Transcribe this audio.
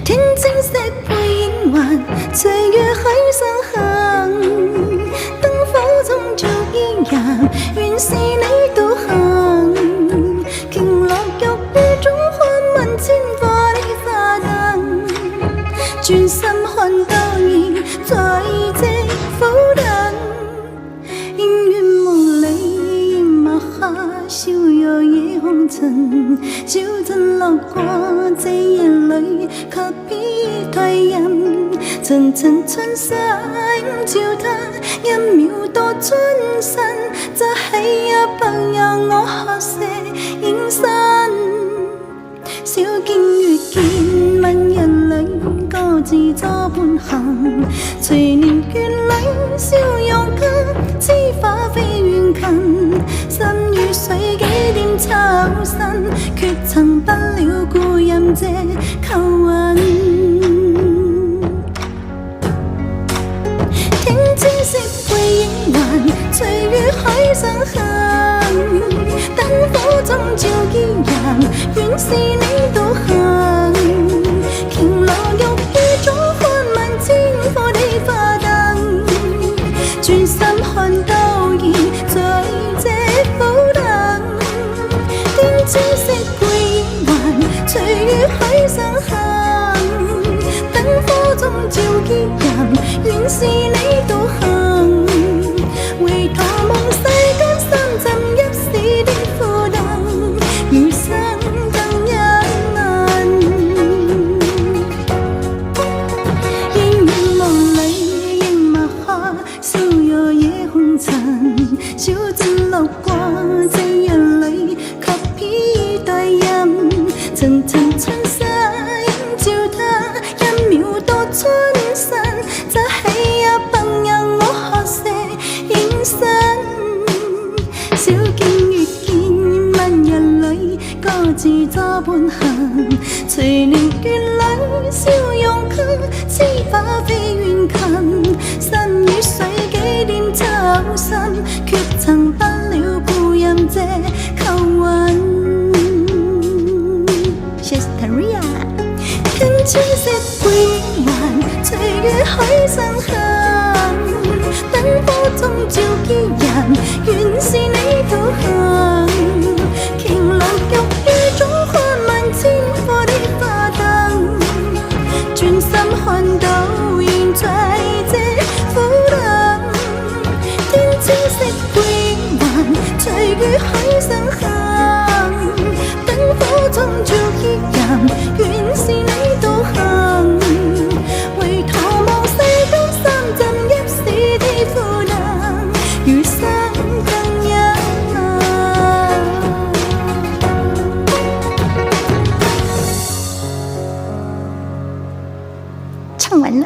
天青色配煙還，歲月海上行。燈火中做伊人，原是你導航。鯨落玉雨中看問千顆的花燈，專心看倒影在這浮燈。姻緣無理掩幕下，逍遙夜紅塵。小鎮路過這夜裏，卻別退隱。層層春色映照他，一秒多轉身。這喜一朋友我學寫影身。小徑越見問人裏，各自作伴行。隨年月裏笑容間，知花飛遠近。身與水幾點抽身，卻曾不了故任這扣韻。天青色配影還，隨於海上行。燈火中照伊人，原是你導航。鯨落玉雨中看問千顆的花燈，專心看倒影在這浮燈。天青色配影還，隨於海上行。燈火中照伊人，原是你導航。唯獨夢世間深浸一時的負能，餘生更一難。姻緣無理熒幕下，逍遙夜紅塵。小鎮路過這夜裏，卻偏對飲。層層春色映照他，一秒多轉身。這喜一朋友我學寫影身。小徑越見問人裏，各自作伴行。隨年月裏笑容間，知花飛遠近。身與水幾點抽身，卻曾不了故任這扣韻。Shestaria 天青色配影還，隨於海上行。燈火中照伊人，原是你導航。鯨落玉雨中看問千顆的花燈，專心看倒影在這浮燈。天青色配影還，隨於海上行。燈火中照伊人，原是你導航。唯獨望世間深浸一時的負能，餘生更一難。唱完了。